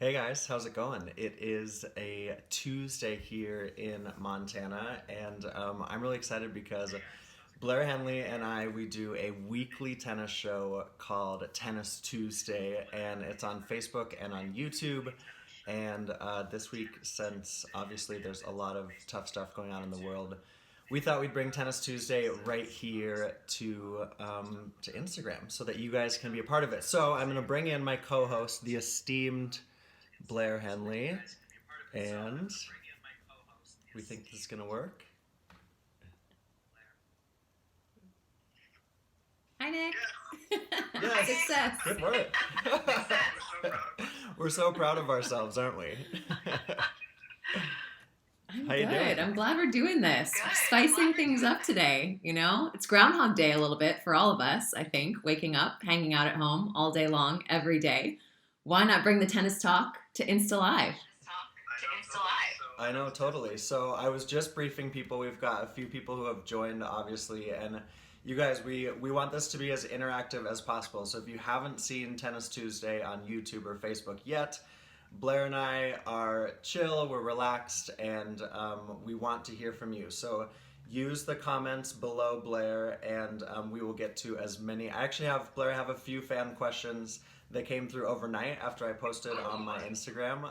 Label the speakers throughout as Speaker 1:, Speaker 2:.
Speaker 1: Hey guys, how's it going? It is a Tuesday here in Montana, and I'm really excited because Blair Henley and we do a weekly tennis show called Tennis Tuesday, and it's on Facebook and on YouTube. And this week, since obviously there's a lot of tough stuff going on in the world, we thought we'd bring Tennis Tuesday right here to Instagram so that you guys can be a part of it. So I'm going to bring in my co-host, the esteemed Blair Henley, and we think this is gonna work.
Speaker 2: Hi, Nick.
Speaker 1: Yes,
Speaker 2: Success.
Speaker 1: good work. We're so proud of ourselves, aren't we?
Speaker 2: I'm
Speaker 1: How you
Speaker 2: good.
Speaker 1: doing?
Speaker 2: I'm glad we're doing this. We're spicing things up today, you know? It's Groundhog Day a little bit for all of us, I think. Waking up, hanging out at home all day long, every day. Why not bring the tennis talk to Insta Live?
Speaker 1: I know, totally. So I was just briefing people. We've got a few people who have joined, obviously, and you guys, we want this to be as interactive as possible. So if you haven't seen Tennis Tuesday on YouTube or Facebook yet, Blair and I are chill, we're relaxed, and we want to hear from you. So use the comments below Blair, and we will get to as many. I actually have Blair have a few fan questions that came through overnight after I posted on my Instagram.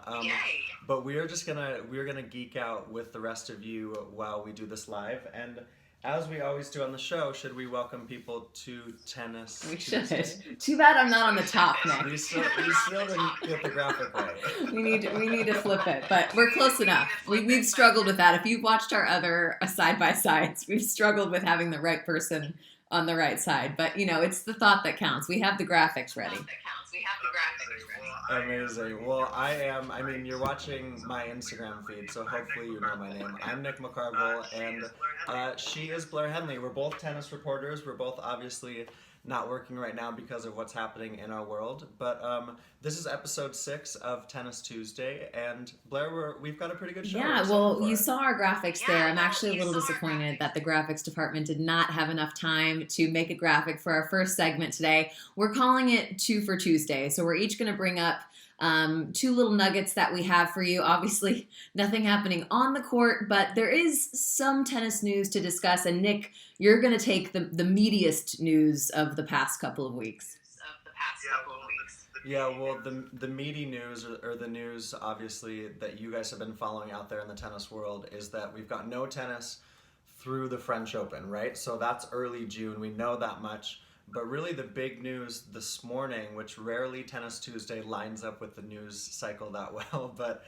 Speaker 1: But we're gonna geek out with the rest of you while we do this live. And as we always do on the show, should we welcome people to Tennis
Speaker 2: We
Speaker 1: Tuesday?
Speaker 2: should. Too bad I'm not on the top, Nick.
Speaker 1: We still didn't get the graphic right.
Speaker 2: We need to flip it, but we're close enough. We've struggled with that. If you've watched our other side-by-sides, we've struggled with having the right person on the right side. But, you know, it's the thought that counts. We have the graphics ready.
Speaker 1: Amazing. Well, I mean, you're watching my Instagram feed, so hopefully you know my name. I'm Nick McCarville, and she is Blair Henley. We're both tennis reporters. We're both obviously not working right now because of what's happening in our world. But this is episode 6 of Tennis Tuesday, and Blair, we've got a pretty good show.
Speaker 2: Yeah, well, you saw our graphics there. I'm actually a little disappointed that the graphics department did not have enough time to make a graphic for our first segment today. We're calling it 2 for Tuesday, so we're each going to bring up 2 little nuggets that we have for you. Obviously, nothing happening on the court, but there is some tennis news to discuss. And Nick, you're going to take the meatiest news of the past couple of weeks.
Speaker 1: Yeah, well, the meaty news, or the news, obviously, that you guys have been following out there in the tennis world is that we've got no tennis through the French Open, right? So that's early June. We know that much. But really the big news this morning, which rarely Tennis Tuesday lines up with the news cycle that well, but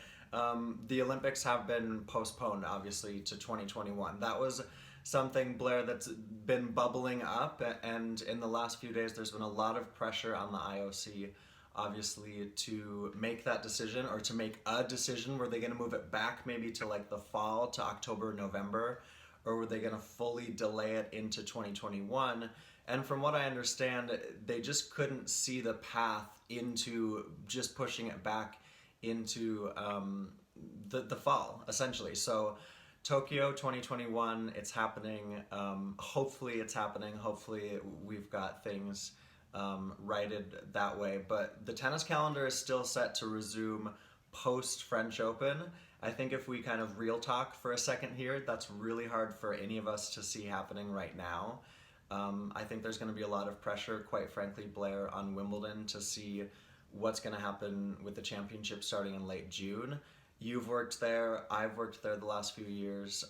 Speaker 1: the Olympics have been postponed, obviously, to 2021. That was something, Blair, that's been bubbling up, and in the last few days there's been a lot of pressure on the IOC, obviously, to make that decision, or to make a decision. Were they going to move it back maybe to like the fall, to October, November, or were they going to fully delay it into 2021? And from what I understand, they just couldn't see the path into just pushing it back into the fall, essentially. So Tokyo 2021, it's happening. Hopefully it's happening. Hopefully we've got things righted that way. But the tennis calendar is still set to resume post-French Open. I think if we kind of real talk for a second here, that's really hard for any of us to see happening right now. I think there's going to be a lot of pressure, quite frankly, Blair, on Wimbledon to see what's going to happen with the championship starting in late June. You've worked there, I've worked there the last few years.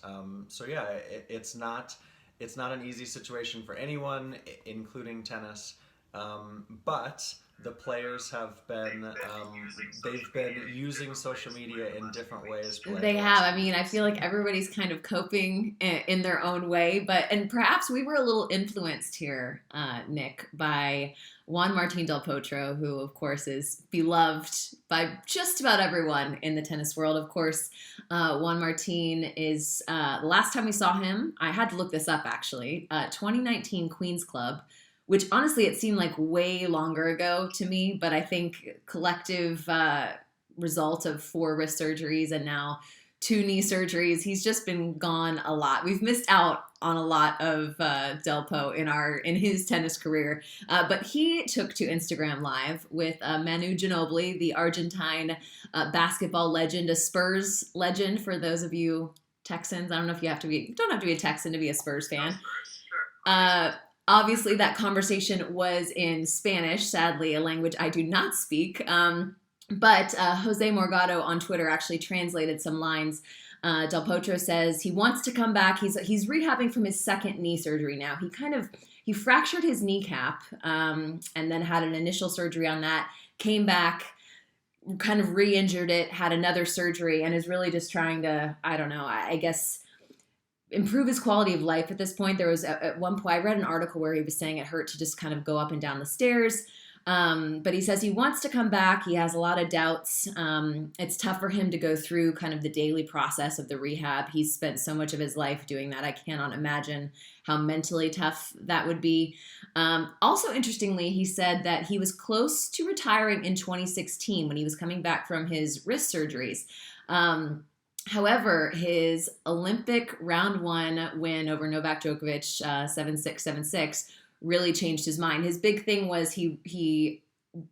Speaker 1: So yeah, it's not an easy situation for anyone, including tennis. But the players have been, they've been using social media in different ways.
Speaker 2: They have. I mean, I feel like everybody's kind of coping in their own way, and perhaps we were a little influenced here, Nick, by Juan Martín del Potro, who of course is beloved by just about everyone in the tennis world. Of course, Juan Martín is, the last time we saw him, I had to look this up actually, 2019 Queen's Club, which honestly, it seemed like way longer ago to me, but I think collective result of 4 wrist surgeries and now 2 knee surgeries. He's just been gone a lot. We've missed out on a lot of Delpo in his tennis career. But he took to Instagram Live with Manu Ginobili, the Argentine basketball legend, a Spurs legend for those of you Texans. I don't know if you don't have to be a Texan to be a Spurs fan. Obviously, that conversation was in Spanish, sadly, a language I do not speak. But Jose Morgado on Twitter actually translated some lines. Del Potro says he wants to come back. He's rehabbing from his second knee surgery now. He fractured his kneecap and then had an initial surgery on that, came back, kind of re-injured it, had another surgery, and is really just trying to, I don't know, I guess, improve his quality of life at this point. There was at one point, I read an article where he was saying it hurt to just kind of go up and down the stairs. But he says he wants to come back. He has a lot of doubts. It's tough for him to go through kind of the daily process of the rehab. He's spent so much of his life doing that. I cannot imagine how mentally tough that would be. Also, interestingly, he said that he was close to retiring in 2016 when he was coming back from his wrist surgeries. However, his Olympic round 1 win over Novak Djokovic, 7-6, 7-6, really changed his mind. His big thing was he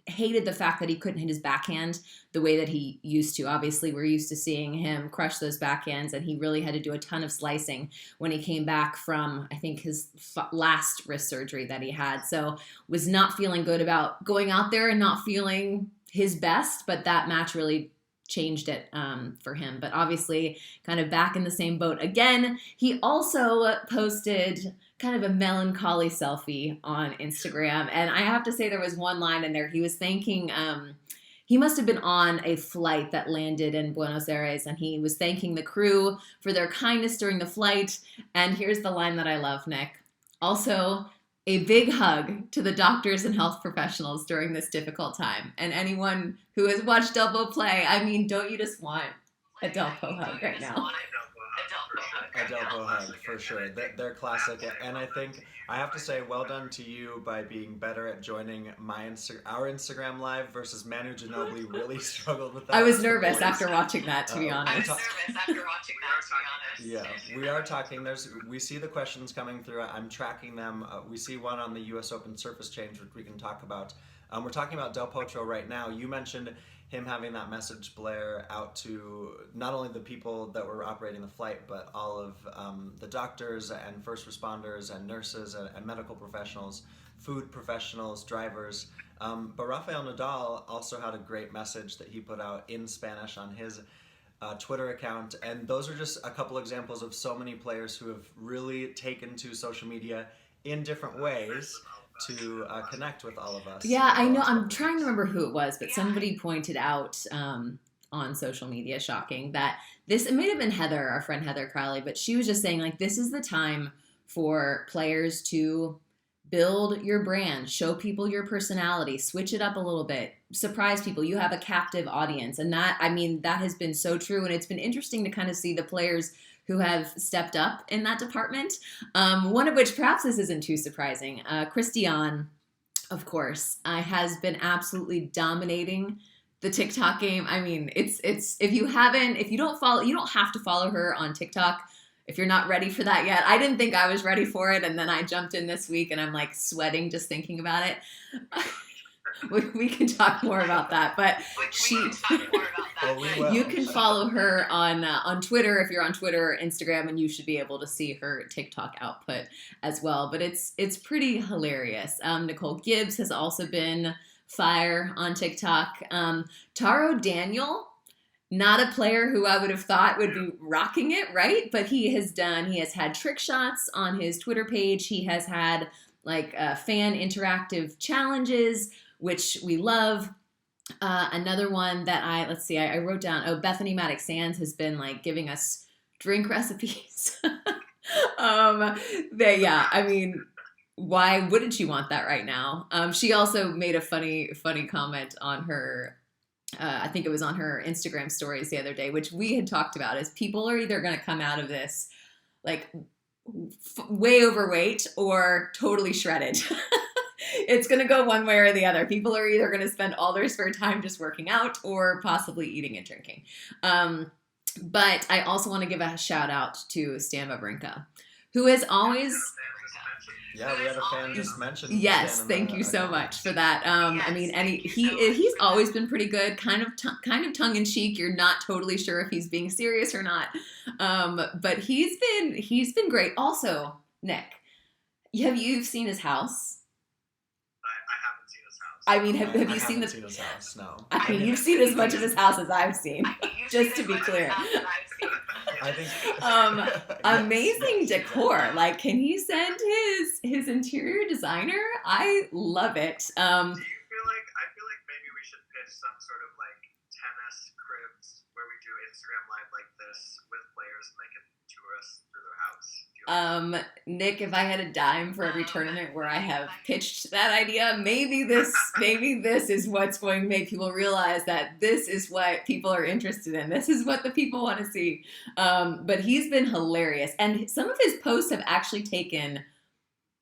Speaker 2: hated the fact that he couldn't hit his backhand the way that he used to. Obviously, we're used to seeing him crush those backhands, and he really had to do a ton of slicing when he came back from, I think, his last wrist surgery that he had. So was not feeling good about going out there and not feeling his best, but that match really changed it for him. But obviously kind of back in the same boat again. He also posted kind of a melancholy selfie on Instagram. And I have to say there was one line in there. He was thanking, he must have been on a flight that landed in Buenos Aires, and he was thanking the crew for their kindness during the flight. And here's the line that I love, Nick. Also, a big hug to the doctors and health professionals during this difficult time. And anyone who has watched Delpo play, I mean, don't you just want a Delpo hug right now?
Speaker 1: A Delpo hug, for sure. They're classic. And I think I have to say well done to you by being better at joining our Instagram Live versus Manu Ginobili really struggled with that.
Speaker 2: I was nervous after watching that, to be honest.
Speaker 1: Yeah, we are talking. We see the questions coming through. I'm tracking them. We see one on the U.S. Open surface change, which we can talk about. We're talking about Del Potro right now. You mentioned him having that message blare out to not only the people that were operating the flight, but all of the doctors and first responders and nurses and medical professionals, food professionals, drivers. But Rafael Nadal also had a great message that he put out in Spanish on his Twitter account. And those are just a couple examples of so many players who have really taken to social media in different ways to connect with all of us.
Speaker 2: Yeah, I know. I'm trying to remember who it was, but somebody pointed out on social media, shocking, that it may have been Heather, our friend Heather Crowley, but she was just saying, like, this is the time for players to build your brand, show people your personality, switch it up a little bit, surprise people. You have a captive audience. And that has been so true. And it's been interesting to kind of see the players who have stepped up in that department. One of which, perhaps this isn't too surprising, Christiane, of course, has been absolutely dominating the TikTok game. I mean, it's if you don't follow, you don't have to follow her on TikTok if you're not ready for that yet. I didn't think I was ready for it, and then I jumped in this week, and I'm like sweating just thinking about it. We can talk more about that, but you can follow her on Twitter if you're on Twitter or Instagram, and you should be able to see her TikTok output as well. But it's pretty hilarious. Nicole Gibbs has also been fire on TikTok. Taro Daniel, not a player who I would have thought would be rocking it, right? But he has had trick shots on his Twitter page. He has had like fan interactive challenges, which we love. Another one that I wrote down, Bethany Maddox Sands has been like giving us drink recipes. Why wouldn't you want that right now? She also made a funny comment on her, I think it was on her Instagram stories the other day, which we had talked about, is people are either going to come out of this like way overweight or totally shredded. It's going to go one way or the other. People are either going to spend all their spare time just working out or possibly eating and drinking. But I also want to give a shout out to Stan Wawrinka, who has always.
Speaker 1: Yeah, we had a fan just mention.
Speaker 2: Yes, thank you so much for that. I mean, and he's always been pretty good, kind of tongue in cheek. You're not totally sure if he's being serious or not, but he's been great. Also, Nick, you've seen his house?
Speaker 3: I haven't seen his house.
Speaker 2: I mean, have you seen
Speaker 1: his house? No.
Speaker 2: I mean, you've seen as much of his house as I've seen. Just to be clear.
Speaker 1: I think
Speaker 2: amazing decor. Like, can he send his interior designer? I love it.
Speaker 3: Do you feel like I feel like maybe we should pitch some sort of like tennis cribs where we do Instagram live like this with players and they can tour us through their house.
Speaker 2: Nick, if I had a dime for every tournament where I have pitched that idea, maybe this is what's going to make people realize that this is what people are interested in. This is what the people want to see. But he's been hilarious. And some of his posts have actually taken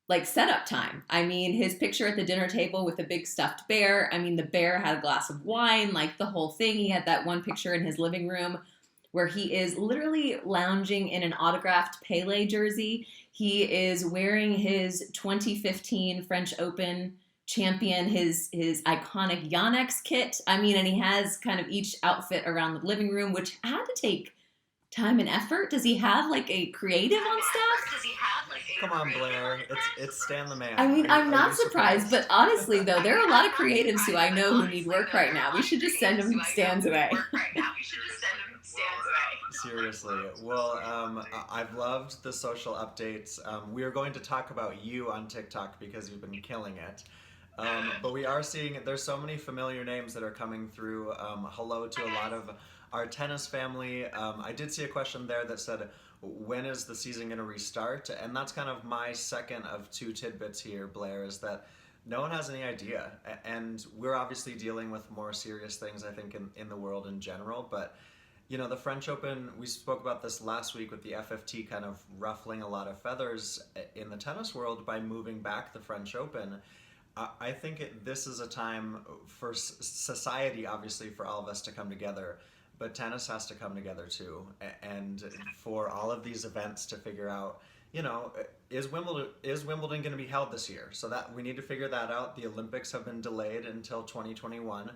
Speaker 2: like setup time. I mean, his picture at the dinner table with a big stuffed bear. I mean, the bear had a glass of wine, like the whole thing. He had that one picture in his living room where he is literally lounging in an autographed Pele jersey. He is wearing his 2015 French Open champion, his iconic Yonex kit. I mean, and he has kind of each outfit around the living room, which had to take time and effort. Does he have like a creative on staff?
Speaker 1: Come on, Blair. It's Stan the man.
Speaker 2: I mean, I'm not surprised, but honestly, though, there are a lot of creatives who I know who need work right now. We should just send them Stan's away.
Speaker 1: Seriously. Well, I've loved the social updates. We are going to talk about you on TikTok because you've been killing it. But we are seeing there's so many familiar names that are coming through. Hello to a lot of our tennis family. I did see a question there that said, when is the season going to restart? And that's kind of my second of two tidbits here, Blair, is that no one has any idea. And we're obviously dealing with more serious things, I think, in the world in general. But you know, the French Open, we spoke about this last week with the FFT kind of ruffling a lot of feathers in the tennis world by moving back the French Open. I think this is a time for society, obviously, for all of us to come together, but tennis has to come together too. And for all of these events to figure out, you know, is Wimbledon going to be held this year? So that we need to figure that out. The Olympics have been delayed until 2021.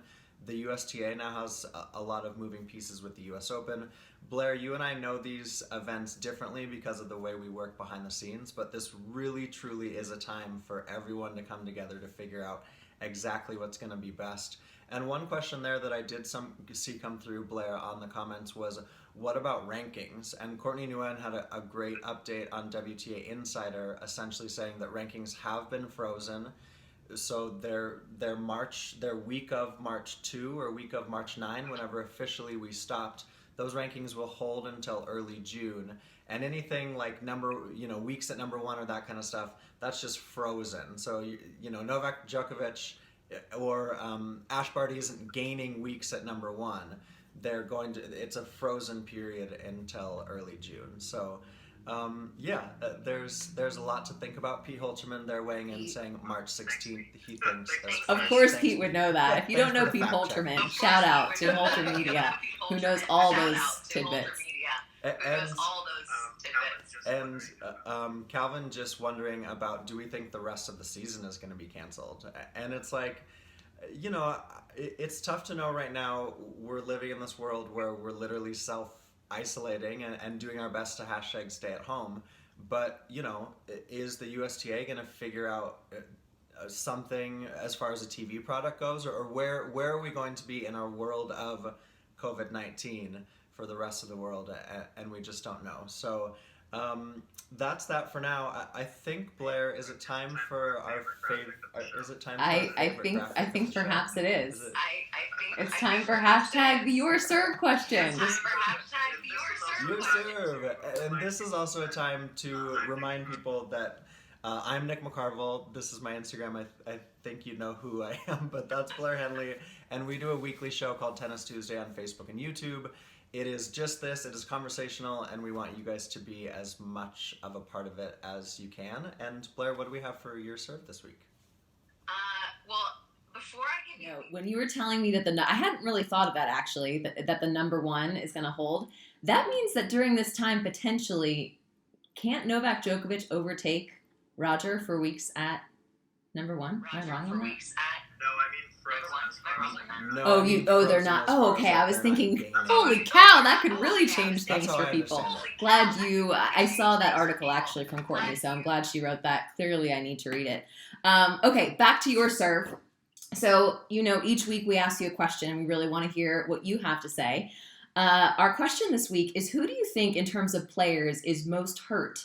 Speaker 1: The USTA now has a lot of moving pieces with the US Open. Blair, you and I know these events differently because of the way we work behind the scenes, but this really, truly is a time for everyone to come together to figure out exactly what's going to be best. And one question there that I did see come through, Blair, on the comments was, what about rankings? And Courtney Nguyen had a great update on WTA Insider, essentially saying that rankings have been frozen. So their week of March 2 or week of March 9, whenever officially we stopped, those rankings will hold until early June. And anything like weeks at number 1 or that kind of stuff, that's just frozen. So Novak Djokovic or Ash Barty isn't gaining weeks at number 1. It's a frozen period until early June. So there's a lot to think about. Pete Holterman, they're weighing in saying March 16th, he thinks.
Speaker 2: Of course Pete would know that. If you don't know Pete Holterman, shout out to Holter Media, who knows all those tidbits.
Speaker 1: And Calvin just wondering about, do we think the rest of the season is going to be canceled? And it's like, you know, it's tough to know right now. We're living in this world where we're literally isolating and doing our best to hashtag stay at home, but you know, is the USTA going to figure out something as far as a TV product goes, or where are we going to be in our world of COVID-19 for the rest of the world, and we just don't know. So that's that for now. I think, Blair, is it time for our favorite? Is it time?
Speaker 2: I think perhaps it is. It's time for hashtag your serve question.
Speaker 1: Your serve, and this is also a time to remind people that I'm Nick McCarville. This is my Instagram. I think you know who I am, but that's Blair Henley, and we do a weekly show called Tennis Tuesday on Facebook and YouTube. It is just this. It is conversational, and we want you guys to be as much of a part of it as you can. And Blair, what do we have for your serve this week?
Speaker 4: Well, before I give you
Speaker 2: when you were telling me that I hadn't really thought of that actually, that the number one is going to hold. That means that during this time, potentially, can't Novak Djokovic overtake Roger for weeks at number one? Am I wrong on that?
Speaker 3: No, I mean Frozen.
Speaker 1: No,
Speaker 2: Oh,
Speaker 1: I mean,
Speaker 2: they're
Speaker 1: Frozen
Speaker 2: not.
Speaker 1: as far
Speaker 2: Oh,
Speaker 1: as,
Speaker 2: okay.
Speaker 1: like,
Speaker 2: I was
Speaker 1: they're not
Speaker 2: thinking,
Speaker 1: gaining.
Speaker 2: holy cow, that could really change
Speaker 1: That's
Speaker 2: things
Speaker 1: how
Speaker 2: for
Speaker 1: I
Speaker 2: people.
Speaker 1: understand it.
Speaker 2: I saw that article actually from Courtney, so I'm glad she wrote that. Clearly, I need to read it. Okay, back to your serve. So, each week we ask you a question and we really want to hear what you have to say. Our question this week is, who do you think in terms of players is most hurt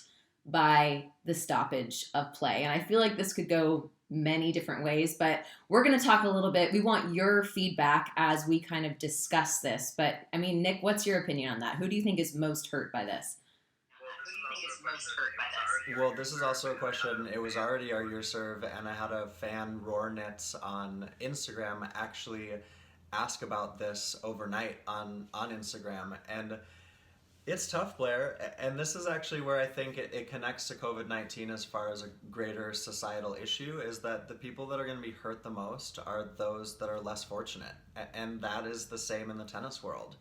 Speaker 2: by the stoppage of play? And I feel like this could go many different ways, but we're going to talk a little bit. We want your feedback as we kind of discuss this. But I mean, Nick, what's your opinion on that? Who do you think is most hurt by this?
Speaker 1: Well, this is also a question. It was already our Your Serve, and I had a fan, Roarnitz, on Instagram actually ask about this overnight on Instagram. And it's tough, Blair. And this is actually where I think it connects to COVID-19 as far as a greater societal issue, is that the people that are going to be hurt the most are those that are less fortunate. And that is the same in the tennis world.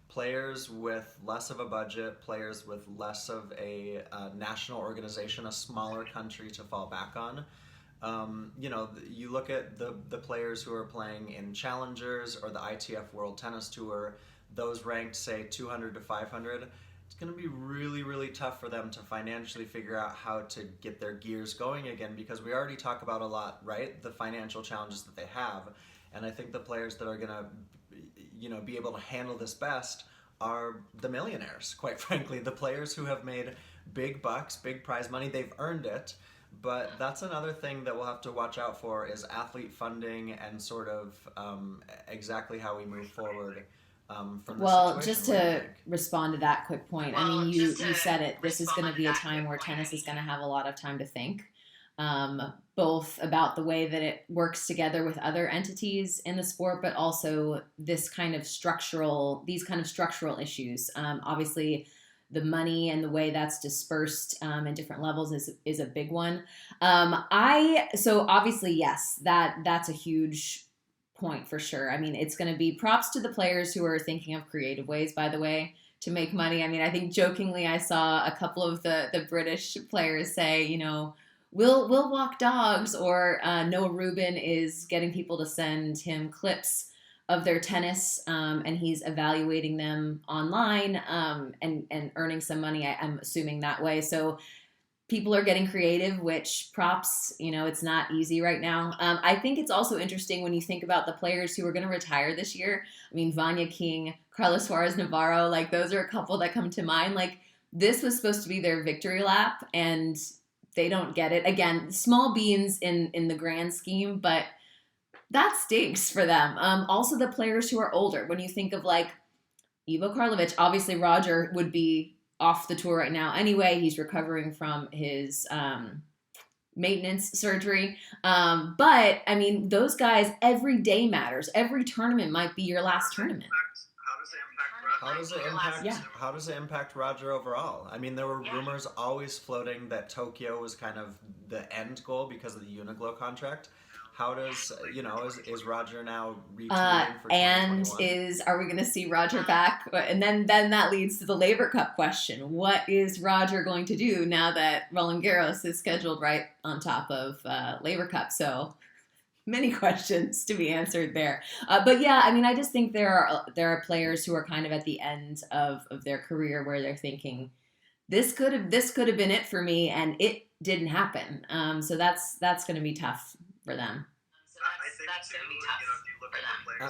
Speaker 1: Players with less of a budget, players with less of a national organization, a smaller country to fall back on. You look at the players who are playing in Challengers or the ITF World Tennis Tour, those ranked, say, 200 to 500. It's going to be really, really tough for them to financially figure out how to get their gears going again, because we already talk about a lot, right? The financial challenges that they have. And I think the players that are going to be able to handle this best are the millionaires, quite frankly. The players who have made big bucks, big prize money, they've earned it. But that's another thing that we'll have to watch out for, is athlete funding and sort of exactly how we move forward from this situation.
Speaker 2: Just to respond to that quick point, I mean, you said it. This is going to be a time where tennis is going to have a lot of time to think. Both about the way that it works together with other entities in the sport, but also these kind of structural issues. Obviously, the money and the way that's dispersed in different levels is a big one. So obviously, yes, that's a huge point for sure. I mean, it's going to be props to the players who are thinking of creative ways, by the way, to make money. I mean, I think jokingly, I saw a couple of the British players say, we'll walk dogs, or Noah Rubin is getting people to send him clips of their tennis, and he's evaluating them online and earning some money, I'm assuming, that way. So people are getting creative, which props, it's not easy right now. I think it's also interesting when you think about the players who are going to retire this year. I mean, Vanya King, Carlos Suarez Navarro, like those are a couple that come to mind. Like, this was supposed to be their victory lap, and they don't get it. Again, small beans in the grand scheme, but that stinks for them. Also, the players who are older. When you think of like Ivo Karlovic, obviously Roger would be off the tour right now anyway. He's recovering from his maintenance surgery. But I mean, those guys, every day matters. Every tournament might be your last tournament.
Speaker 1: How does it impact Roger overall? I mean, there were rumors always floating that Tokyo was kind of the end goal because of the Uniglow contract. How does, is Roger now retooling for 2021?
Speaker 2: Are we going to see Roger back? And then that leads to the Laver Cup question. What is Roger going to do now that Roland Garros is scheduled right on top of Laver Cup? So many questions to be answered there. But yeah, I mean, I just think there are players who are kind of at the end of their career where they're thinking, this could have been it for me, and it didn't happen. So that's going to be tough for them.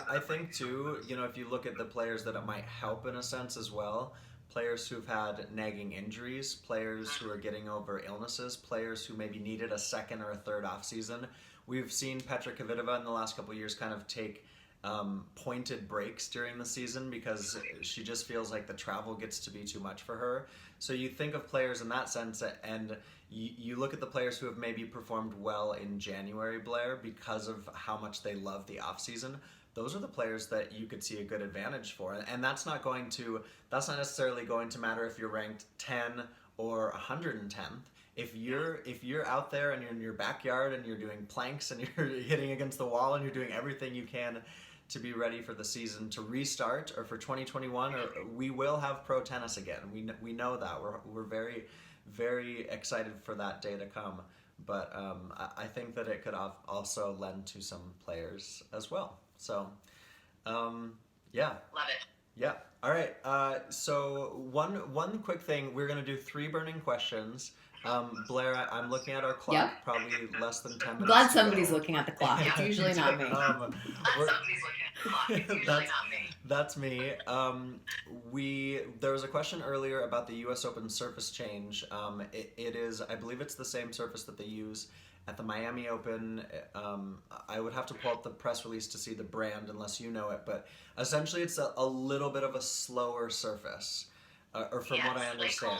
Speaker 1: I think too, if you look at the players that it might help in a sense as well, players who've had nagging injuries, players who are getting over illnesses, players who maybe needed a second or a third off season. We've seen Petra Kvitova in the last couple of years kind of take pointed breaks during the season because she just feels like the travel gets to be too much for her. So you think of players in that sense, and you look at the players who have maybe performed well in January, Blair, because of how much they love the off season. Those are the players that you could see a good advantage for, and that's not necessarily going to matter if you're ranked 10 or 110th. if you're out there and you're in your backyard and you're doing planks and you're hitting against the wall and you're doing everything you can to be ready for the season to restart, or for 2021, or we will have pro tennis again. We know that. We're very, very excited for that day to come. But I think that it could also lend to some players as well. So, yeah.
Speaker 4: Love it.
Speaker 1: Yeah. All right. So one quick thing. We're gonna do 3 burning questions. Blair, I'm looking at our clock.
Speaker 2: Yep.
Speaker 1: Probably less than 10 minutes.
Speaker 2: Glad
Speaker 1: to
Speaker 2: somebody's
Speaker 1: go.
Speaker 2: looking at the clock. It's usually not me.
Speaker 4: Somebody's looking at the clock. It's usually not me.
Speaker 1: That's me. There was a question earlier about the U.S. Open surface change. It is, I believe it's the same surface that they use at the Miami Open. I would have to pull up the press release to see the brand unless you know it, but essentially it's a little bit of a slower surface, or from what I understand.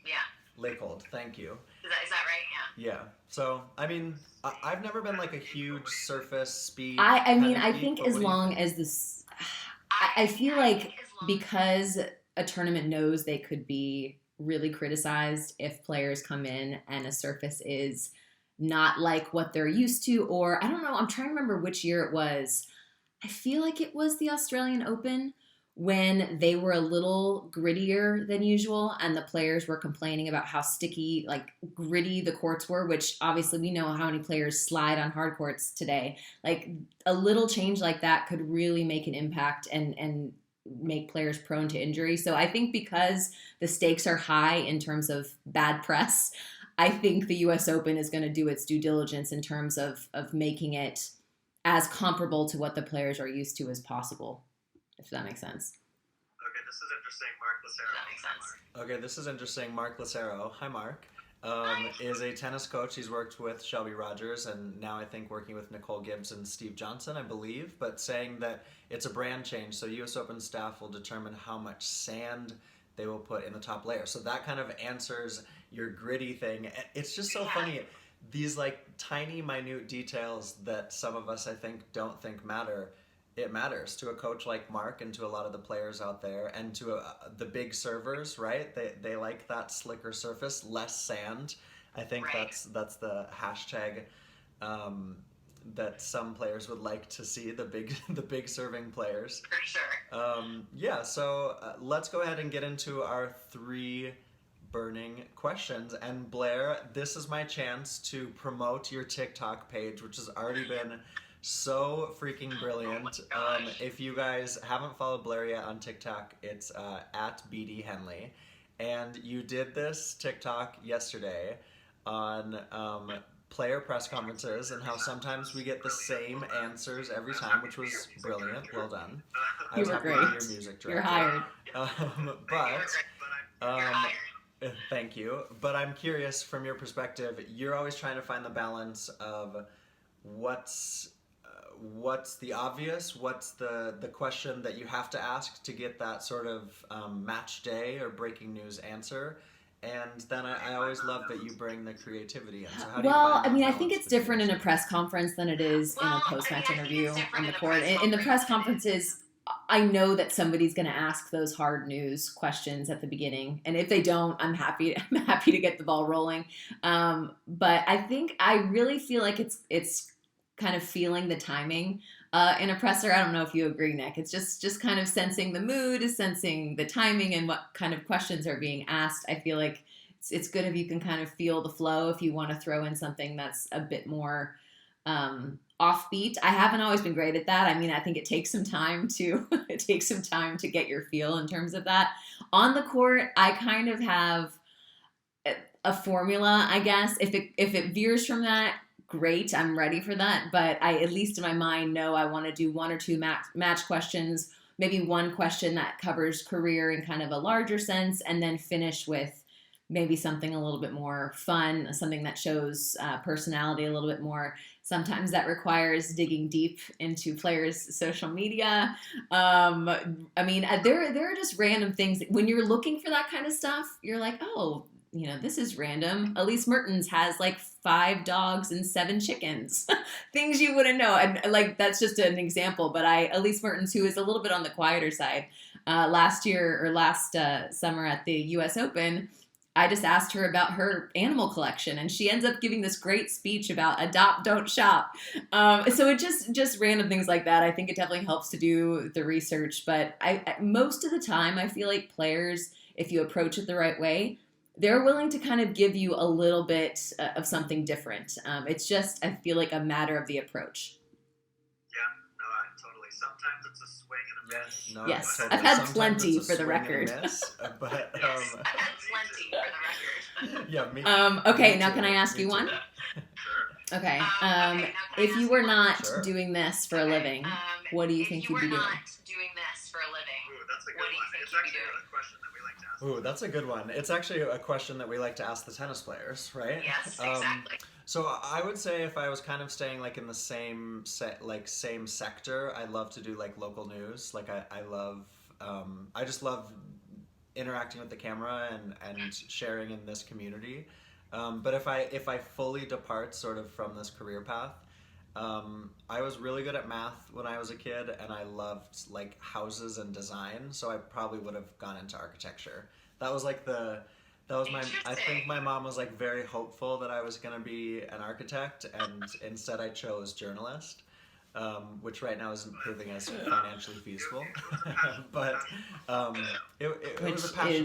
Speaker 4: Yeah.
Speaker 1: Lakehold, thank you.
Speaker 4: Is that right? Yeah.
Speaker 1: Yeah. So, I mean, I've never been like a huge surface speed.
Speaker 2: I mean,
Speaker 1: kind of
Speaker 2: I
Speaker 1: geek,
Speaker 2: think
Speaker 1: but
Speaker 2: as
Speaker 1: what do you
Speaker 2: long
Speaker 1: think?
Speaker 2: as this, I feel like because a tournament knows they could be really criticized if players come in and a surface is not like what they're used to, or I don't know, I'm trying to remember which year it was. I feel like it was the Australian Open when they were a little grittier than usual and the players were complaining about how sticky, like gritty the courts were, which obviously we know how many players slide on hard courts today. Like a little change like that could really make an impact and make players prone to injury. So I think because the stakes are high in terms of bad press, I think the US Open is going to do its due diligence in terms of making it as comparable to what the players are used to as possible. If that makes sense.
Speaker 3: Okay, this is interesting. Mark Lucero.
Speaker 4: That makes sense.
Speaker 1: Okay, this is interesting. Mark Lucero, hi Mark, is a tennis coach. He's worked with Shelby Rogers and now I think working with Nicole Gibbs and Steve Johnson, I believe, but saying that it's a brand change. So US Open staff will determine how much sand they will put in the top layer. So that kind of answers your gritty thing. It's just so funny. These like tiny, minute details that some of us, I think, don't think matter. It matters to a coach like Mark and to a lot of the players out there and to the big servers, right? They like that slicker surface, less sand. I think
Speaker 4: Right.
Speaker 1: that's the hashtag that some players would like to see, the big serving players.
Speaker 4: For sure.
Speaker 1: Yeah, so let's go ahead and get into our 3 burning questions. And Blair, this is my chance to promote your TikTok page, which has already been so freaking brilliant.
Speaker 4: Oh my gosh.
Speaker 1: If you guys haven't followed Blair yet on TikTok, it's at BD Henley. And you did this TikTok yesterday on player press conferences and how sometimes we get the same answers every time, which was brilliant. Well done. I was
Speaker 2: You were
Speaker 1: happy to be
Speaker 2: great.
Speaker 1: your music
Speaker 2: You're
Speaker 1: director.
Speaker 2: hired.
Speaker 1: But
Speaker 4: You're hired.
Speaker 1: thank you. But I'm curious, from your perspective, you're always trying to find the balance of what's the obvious, what's the question that you have to ask to get that sort of match day or breaking news answer. And then I always love that you bring the creativity in. So how do you
Speaker 2: Well,
Speaker 1: find
Speaker 2: I
Speaker 1: that
Speaker 2: mean, I
Speaker 1: balance
Speaker 2: think it's
Speaker 1: between
Speaker 2: different in
Speaker 1: those
Speaker 2: a
Speaker 1: two?
Speaker 2: press conference than it is in a
Speaker 4: Well,
Speaker 2: post-match
Speaker 4: I think
Speaker 2: interview
Speaker 4: it's different
Speaker 2: on the
Speaker 4: in a
Speaker 2: court.
Speaker 4: press
Speaker 2: In the press
Speaker 4: conference.
Speaker 2: conferences, I know that somebody's going to ask those hard news questions at the beginning, and if they don't, I'm happy to get the ball rolling. But I think I really feel like it's kind of feeling the timing in a presser. I don't know if you agree, Nick. It's just kind of sensing the mood, sensing the timing, and what kind of questions are being asked. I feel like it's good if you can kind of feel the flow if you want to throw in something that's a bit more offbeat. I haven't always been great at that. I mean, I think it takes some time to get your feel in terms of that. On the court, I kind of have a formula, I guess. If it veers from that, great, I'm ready for that. But I, at least in my mind, know I want to do 1 or 2 match questions, maybe one question that covers career in kind of a larger sense, and then finish with maybe something a little bit more fun, something that shows personality a little bit more. Sometimes that requires digging deep into players' social media. I mean, there are just random things. When you're looking for that kind of stuff, you're like, oh, this is random. Elise Mertens has like 5 dogs and 7 chickens. Things you wouldn't know. And like, that's just an example. But Elise Mertens, who is a little bit on the quieter side, last summer at the US Open, I just asked her about her animal collection, and she ends up giving this great speech about adopt, don't shop. So it just random things like that. I think it definitely helps to do the research, but most of the time I feel like players, if you approach it the right way, they're willing to kind of give you a little bit of something different. It's just, I feel like, a matter of the approach.
Speaker 3: Yeah, no, totally. Sometimes it's a swing and a miss.
Speaker 1: No,
Speaker 2: Yes,
Speaker 1: totally.
Speaker 2: I've had
Speaker 1: Sometimes
Speaker 2: plenty
Speaker 1: it's a
Speaker 2: for the
Speaker 1: swing and a
Speaker 2: record.
Speaker 1: miss, but
Speaker 4: Yes, I've had plenty for the record.
Speaker 1: yeah, me.
Speaker 2: Okay,
Speaker 1: me
Speaker 2: now
Speaker 1: too,
Speaker 2: can I ask
Speaker 1: me
Speaker 2: you
Speaker 1: too.
Speaker 2: one?
Speaker 3: Sure.
Speaker 2: Okay.
Speaker 4: Okay, now can I
Speaker 2: If
Speaker 4: ask
Speaker 2: you
Speaker 4: you
Speaker 2: were
Speaker 4: one?
Speaker 2: not
Speaker 1: Sure.
Speaker 2: doing this for a living, what do you think
Speaker 4: if
Speaker 2: you'd be
Speaker 4: you were
Speaker 2: doing?
Speaker 4: not doing this for a living,
Speaker 3: Ooh, that's a good
Speaker 4: what do you
Speaker 3: one.
Speaker 4: think
Speaker 3: It's
Speaker 4: you'd be
Speaker 3: actually
Speaker 4: doing?
Speaker 3: a question that we like to ask.
Speaker 1: Ooh, that's a good one. It's actually a question that we like to ask the tennis players, right?
Speaker 4: Yes, exactly.
Speaker 1: So I would say if I was kind of staying like in the same same sector, I love to do like local news. Like I love, I just love interacting with the camera and sharing in this community. But if I fully depart sort of from this career path, I was really good at math when I was a kid, and I loved like houses and design. So I probably would have gone into architecture. That was like I think my mom was like very hopeful that I was gonna be an architect, and instead I chose journalist, which right now isn't proving as financially feasible. But it was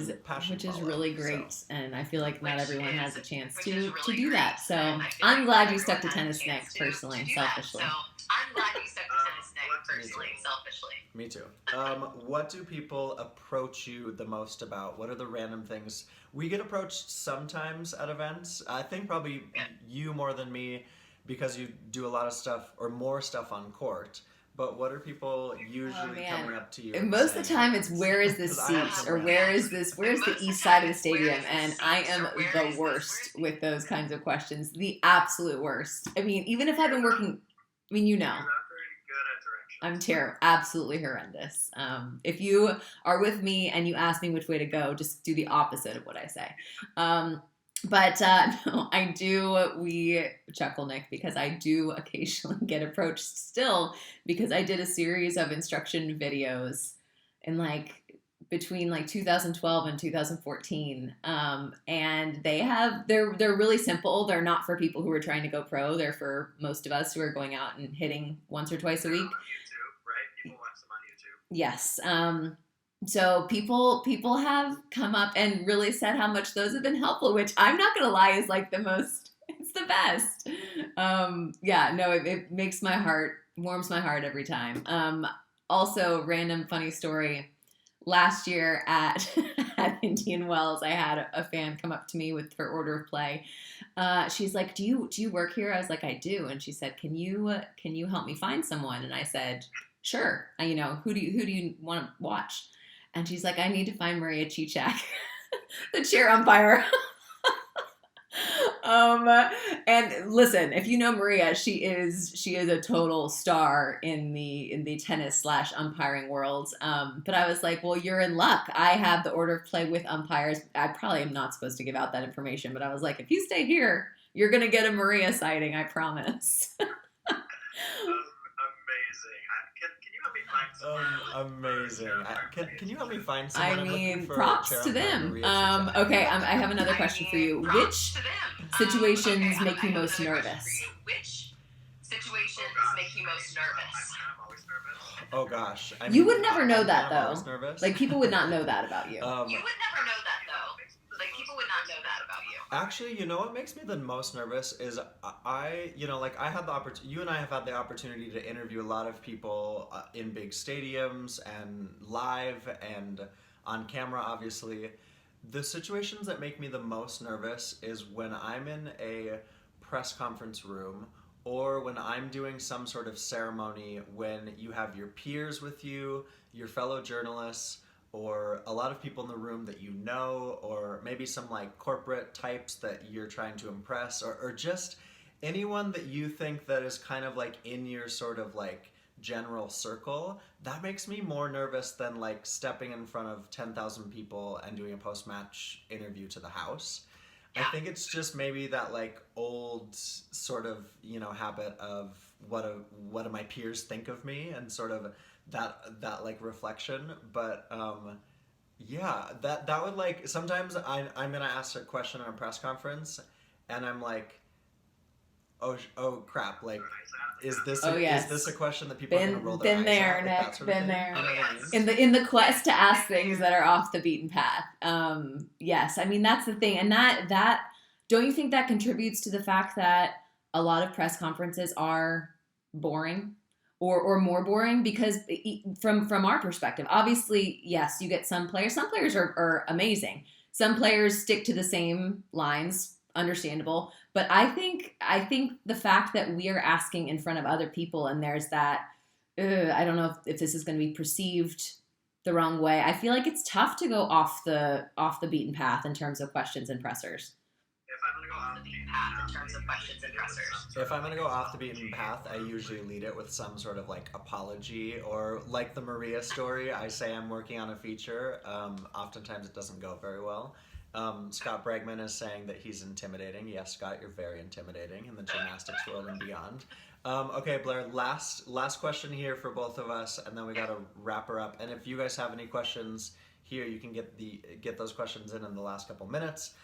Speaker 1: a passion
Speaker 2: Which is
Speaker 1: follow,
Speaker 2: really
Speaker 1: so.
Speaker 2: great, and I feel like not
Speaker 4: Which
Speaker 2: everyone
Speaker 4: is-
Speaker 2: has a chance
Speaker 4: which
Speaker 2: to
Speaker 4: is really
Speaker 2: do that.
Speaker 4: great,
Speaker 2: So
Speaker 4: and I feel
Speaker 2: I'm
Speaker 4: like
Speaker 2: glad
Speaker 4: not
Speaker 2: you stuck to
Speaker 4: everyone has
Speaker 2: tennis
Speaker 4: a
Speaker 2: neck
Speaker 4: chance
Speaker 2: personally
Speaker 4: to
Speaker 2: and
Speaker 4: do that.
Speaker 2: selfishly.
Speaker 4: So I'm glad you stuck to tennis neck personally
Speaker 1: too.
Speaker 4: and selfishly.
Speaker 1: Me too. What do people approach you the most about? What are the random things? We get approached sometimes at events. I think probably you more than me, because you do a lot of stuff or more stuff on court. But what are people usually
Speaker 2: man.
Speaker 1: coming up to you?
Speaker 2: And
Speaker 1: and
Speaker 2: most of the
Speaker 1: saying
Speaker 2: time
Speaker 1: at
Speaker 2: it's
Speaker 1: events?
Speaker 2: where is this
Speaker 1: 'Cause I have
Speaker 2: seat,
Speaker 1: some
Speaker 2: or
Speaker 1: random
Speaker 2: where's
Speaker 1: ones.
Speaker 2: the east side of the stadium, and I am the worst with those kinds of questions. The absolute worst. I mean, even if I've been working, I mean, you know,
Speaker 3: You're not very good at directions.
Speaker 2: I'm absolutely horrendous. If you are with me and you ask me which way to go, just do the opposite of what I say. But no, I do. We chuckle, Nick, because I do occasionally get approached still, because I did a series of instruction videos in like between like 2012 and 2014, and they're really simple. They're not for people who are trying to go pro. They're for most of us who are going out and hitting once or twice a week.
Speaker 3: On YouTube, right? People watch them on YouTube.
Speaker 2: Yes. So people have come up and really said how much those have been helpful, which I'm not gonna lie is like the most. It's the best. Yeah. No, it makes my heart, warms my heart every time. Also, random funny story. Last year at at Indian Wells, I had a fan come up to me with her order of play. She's like, "Do you work here?" I was like, "I do." And she said, "Can you help me find someone?" And I said, "Sure. Who do you want to watch?" And she's like, "I need to find Maria Cicak, the chair umpire." And listen, if you know Maria, she is a total star in the tennis / umpiring world. But I was like, well, you're in luck. I have the order of play with umpires. I probably am not supposed to give out that information, but I was like, if you stay here, you're gonna get a Maria sighting, I promise.
Speaker 3: Amazing.
Speaker 1: Can you help me find someone?
Speaker 2: I
Speaker 1: I'm looking
Speaker 2: mean,
Speaker 1: for
Speaker 2: props
Speaker 1: chair
Speaker 2: to
Speaker 1: umpire
Speaker 2: them.
Speaker 1: Maria Cicak.
Speaker 2: Okay, I have another question for you. Which situations make you most
Speaker 4: Which situations make you most nervous?
Speaker 3: I'm always nervous.
Speaker 1: Oh gosh, I
Speaker 2: You
Speaker 1: mean,
Speaker 2: would never know
Speaker 1: I'm
Speaker 2: that,
Speaker 1: always
Speaker 2: though.
Speaker 1: nervous.
Speaker 2: Like, people would not know that about you.
Speaker 4: You would never know that though. Like people would not know that about you.
Speaker 1: Actually, you know what makes me the most nervous is I had the opportunity. You and I have had the opportunity to interview a lot of people in big stadiums and live and on camera. Obviously, the situations that make me the most nervous is when I'm in a press conference room, or when I'm doing some sort of ceremony when you have your peers with you, your fellow journalists, or a lot of people in the room that you know, or maybe some like corporate types that you're trying to impress, or just anyone that you think that is kind of like in your sort of like general circle. That makes me more nervous than like stepping in front of 10,000 people and doing a post-match interview to the house. I think it's just maybe that like old sort of, habit of what do my peers think of me, and sort of that like reflection. But Yeah, that would like sometimes I'm gonna ask a question in a press conference, and I'm like, oh crap, like
Speaker 2: Oh
Speaker 1: is this a
Speaker 2: yes.
Speaker 1: question that people are gonna roll their
Speaker 2: Been
Speaker 1: eyes
Speaker 2: there,
Speaker 1: at, like that
Speaker 2: Nick.
Speaker 1: sort of
Speaker 2: Been
Speaker 1: thing?
Speaker 2: there.
Speaker 1: You know what I mean?
Speaker 2: In the quest to ask things that are off the beaten path. Yes, I mean that's the thing, and that don't you think that contributes to the fact that a lot of press conferences are boring, or more boring because from our perspective, obviously yes, you get some players. Some players are amazing. Some players stick to the same lines, understandable. But I think the fact that we are asking in front of other people and there's that I don't know if this is going to be perceived the wrong way. I feel like it's tough to go off the beaten path in terms of questions and pressers.
Speaker 3: If I'm gonna go off the beaten path in terms of questions and pressers.
Speaker 1: If I'm gonna go off the beaten path, I usually lead it with some sort of like apology, or like the Maria story. I say I'm working on a feature. Oftentimes it doesn't go very well. Scott Bregman is saying that he's intimidating. Yes, Scott, you're very intimidating in the gymnastics world and beyond. Okay, Blair, last question here for both of us, and then we gotta wrap her up. And if you guys have any questions here, you can get those questions in the last couple minutes.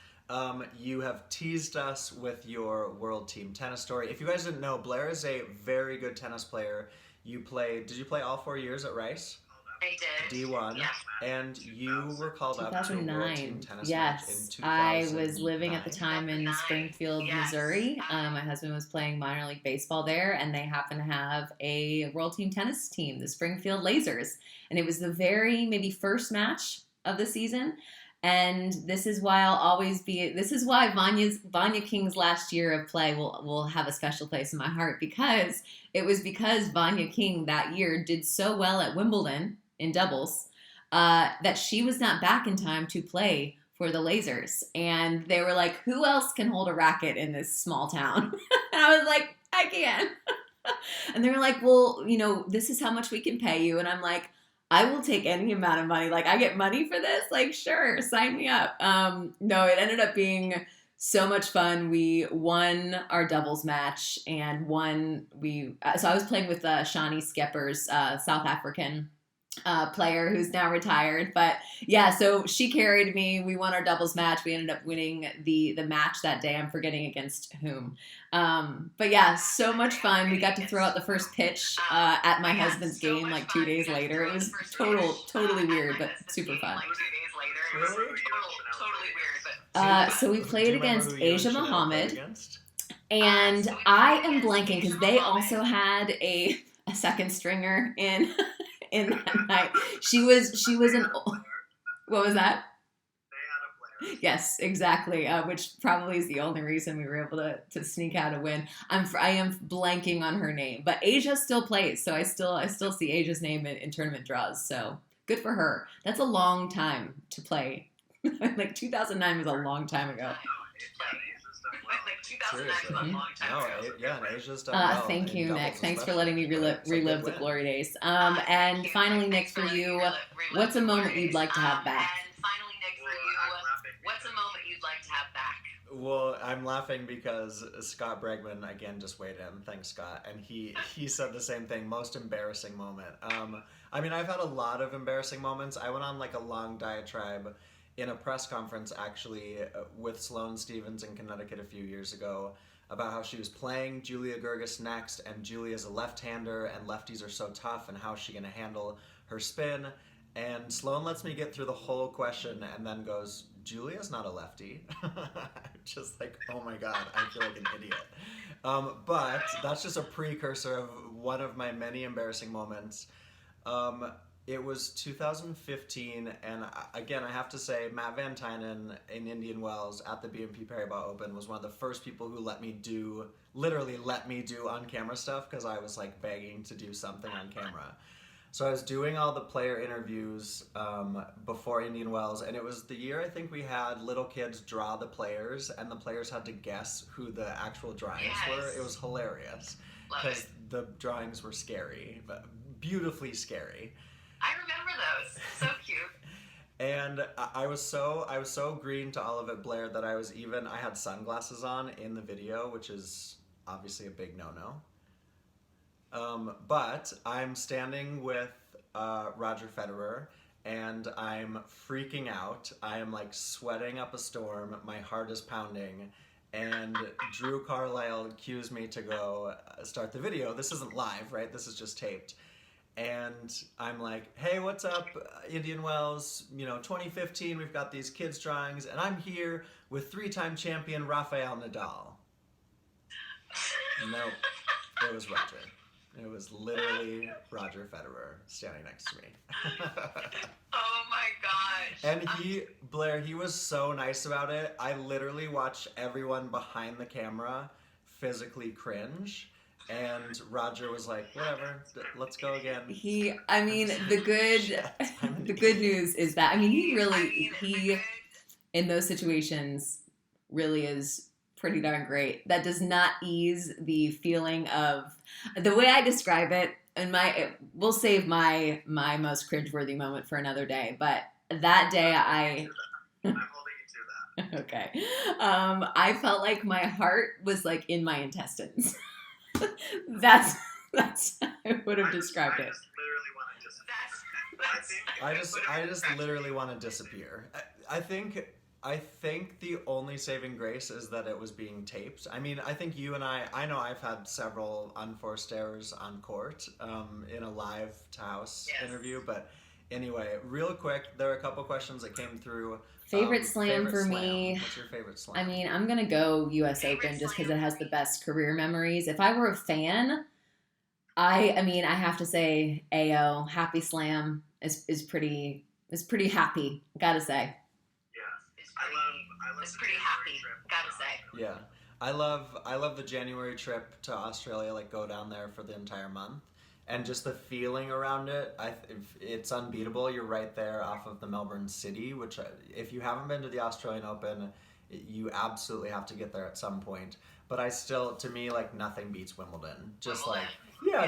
Speaker 1: You have teased us with your World Team Tennis Story. If you guys didn't know, Blair is a very good tennis player. Did you play all 4 years at Rice?
Speaker 4: I did.
Speaker 1: D1,
Speaker 4: Yeah.
Speaker 1: and you were called up to a World
Speaker 2: 2009.
Speaker 1: Team Tennis match in
Speaker 2: Yes,
Speaker 1: 2009.
Speaker 2: I was living at the time in
Speaker 4: 2009.
Speaker 2: Springfield,
Speaker 4: Yes.
Speaker 2: Missouri. My husband was playing minor league baseball there, and they happened to have a World Team Tennis team, the Springfield Lasers, and it was the very maybe first match of the season. And this is why I'll always be. This is why Vanya King's last year of play will have a special place in my heart, because it was because Vanya King that year did so well at Wimbledon in doubles that she was not back in time to play for the Lasers, and they were like, "Who else can hold a racket in this small town?" And I was like, "I can." And they were like, "Well, this is how much we can pay you," and I'm like, I will take any amount of money. Like, I get money for this? Like, sure, sign me up. No, it ended up being so much fun. We won our doubles match, and so I was playing with Shani Skeppers, South African player who's now retired. But yeah, so she carried me. We won our doubles match. We ended up winning the match that day. I'm forgetting against whom. But yeah, so much fun. We got to throw out the first pitch at my husband's game like 2 days later. It was totally weird, but super fun.
Speaker 1: Really?
Speaker 4: Totally weird, but
Speaker 2: So we
Speaker 1: Do
Speaker 2: played
Speaker 1: you remember
Speaker 2: against
Speaker 1: who you and
Speaker 2: Asia
Speaker 1: Chanel played
Speaker 2: Muhammad,
Speaker 1: against?
Speaker 2: and I am blanking because they also had a second stringer in that night. She was an. What was that?
Speaker 3: They had a player.
Speaker 2: Yes, exactly. Which probably is the only reason we were able to sneak out a win. I am blanking on her name, but Asia still plays, so I still see Asia's name in tournament draws. So good for her. That's a long time to play. Like 2009 was a long time ago.
Speaker 4: like 2009 was a long time ago.
Speaker 1: Yeah, and Asia's done well.
Speaker 2: Thank
Speaker 1: in
Speaker 2: you,
Speaker 1: doubles
Speaker 2: Nick. Thanks for
Speaker 1: especially.
Speaker 2: letting me
Speaker 1: It's a
Speaker 2: relive
Speaker 1: big
Speaker 2: the
Speaker 1: win.
Speaker 2: glory days. And finally, Nick, for you, what's a moment you'd like to have back?
Speaker 4: And finally, Nick, for you, what's a moment you'd like to have back?
Speaker 1: Well, I'm laughing because Scott Bregman again just weighed in. Thanks, Scott, and he said the same thing. Most embarrassing moment. I mean, I've had a lot of embarrassing moments. I went on like a long diatribe in a press conference actually with Sloane Stevens in Connecticut a few years ago about how she was playing Julia Gerges next, and Julia's a left-hander, and lefties are so tough, and how's she going to handle her spin? And Sloane lets me get through the whole question and then goes, Julia's not a lefty. I'm just like, oh my god, I feel like an idiot. But that's just a precursor of one of my many embarrassing moments. It was 2015, and again, I have to say, Matt Van Tynen in Indian Wells at the BNP Paribas Open was one of the first people who literally let me do on-camera stuff, because I was like begging to do something on camera. So I was doing all the player interviews before Indian Wells, and it was the year I think we had little kids draw the players, and the players had to guess who the actual drawings were. It was hilarious, because the drawings were scary, but beautifully scary.
Speaker 4: I remember those. So cute.
Speaker 1: And I was so green to all of it, Blair, that I had sunglasses on in the video, which is obviously a big no-no. But I'm standing with Roger Federer, and I'm freaking out. I am like sweating up a storm. My heart is pounding. And Drew Carlisle cues me to go start the video. This isn't live, right? This is just taped. And I'm like, hey, what's up, Indian Wells? 2015, we've got these kids' drawings, and I'm here with 3-time champion Rafael Nadal. Nope, it was Roger. It was literally Roger Federer standing next to me.
Speaker 4: Oh my gosh.
Speaker 1: And Blair, he was so nice about it. I literally watched everyone behind the camera physically cringe. And Roger was like, whatever, let's go again.
Speaker 2: The good news is that, he in those situations really is pretty darn great. That does not ease the feeling of, the way I describe it, and we'll save my most cringeworthy moment for another day, but that day I'm
Speaker 3: holding you to that.
Speaker 2: Okay. I felt like my heart was like in my intestines. That's how I would have described it.
Speaker 1: I just literally want to disappear. I think the only saving grace is that it was being taped. I think you and I know I've had several unforced errors on court in a live to house interview, but anyway, real quick, there are a couple questions that came through.
Speaker 2: Favorite slam for me.
Speaker 1: What's your favorite slam?
Speaker 2: I'm going to go US Open just because it has the best career memories. If I were a fan, I have to say AO, Happy Slam is pretty happy, gotta say.
Speaker 4: It's pretty happy, gotta say.
Speaker 1: Yeah. I love the January trip to Australia, like go down there for the entire month. And just the feeling around it, it's unbeatable. You're right there off of the Melbourne City, which if you haven't been to the Australian Open, you absolutely have to get there at some point. But to me, like nothing beats Wimbledon. Just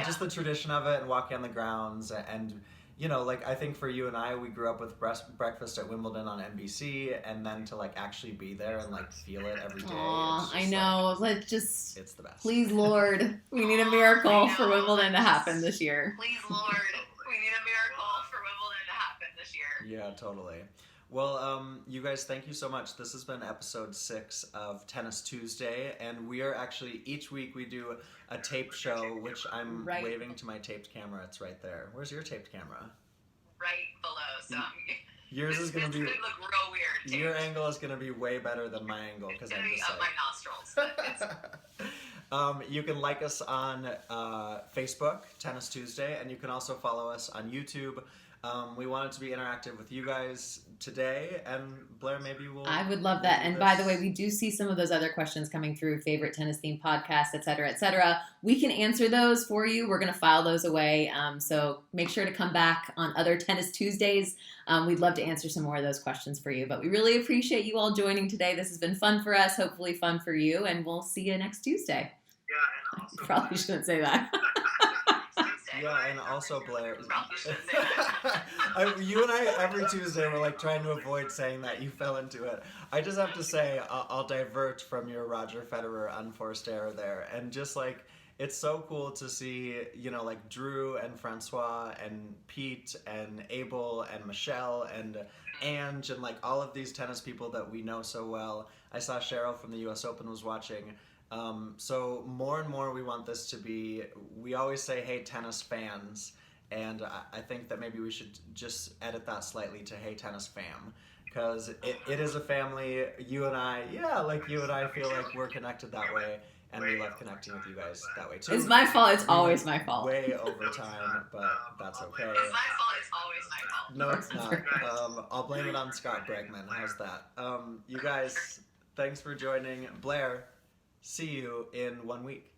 Speaker 1: just the tradition of it and walking on the grounds. And, I think for you and I, we grew up with breakfast at Wimbledon on NBC, and then to like actually be there and like feel it every day.
Speaker 2: Aw, I know.
Speaker 1: It's the best.
Speaker 2: Please, Lord, we need a miracle for Wimbledon to happen this year.
Speaker 4: Please, Lord, we need a miracle for Wimbledon to happen this year.
Speaker 1: Yeah, totally. Well, you guys, thank you so much. This has been episode 6 of Tennis Tuesday, and we are actually, each week we do a taped show, which I'm waving to my taped camera. It's right there. Where's your taped camera?
Speaker 4: Right below, so
Speaker 1: yours is going to be,
Speaker 4: look real weird, taped.
Speaker 1: Your angle is going to be way better than my angle, because I'm just
Speaker 4: up my nostrils.
Speaker 1: You can like us on Facebook, Tennis Tuesday, and you can also follow us on YouTube. We wanted to be interactive with you guys today, and Blair, maybe
Speaker 2: I would love that. And by the way, we do see some of those other questions coming through, favorite tennis themed podcast, et cetera, et cetera. We can answer those for you. We're going to file those away. So make sure to come back on other Tennis Tuesdays. We'd love to answer some more of those questions for you, but we really appreciate you all joining today. This has been fun for us, hopefully fun for you, and we'll see you next Tuesday.
Speaker 3: Yeah, and also
Speaker 2: Probably shouldn't say that.
Speaker 1: Yeah, and also Blair. You and I every Tuesday we're like trying to avoid saying that. You fell into it. I just have to say I'll divert from your Roger Federer unforced error there, and just like it's so cool to see like Drew and Francois and Pete and Abel and Michelle and Ange and like all of these tennis people that we know so well. I saw Cheryl from the US Open was watching. So more and more we want this to be, we always say, hey, tennis fans, and I think that maybe we should just edit that slightly to hey, tennis fam, because it is a family. You and I feel like we're connected that way, and we love connecting with you guys that way too.
Speaker 2: It's my fault. It's always my fault.
Speaker 1: Way over time, but that's okay.
Speaker 4: It's my fault. It's always my fault.
Speaker 1: No, it's not. I'll blame it on Scott Bregman. How's that? You guys, thanks for joining. Blair, see you in 1 week.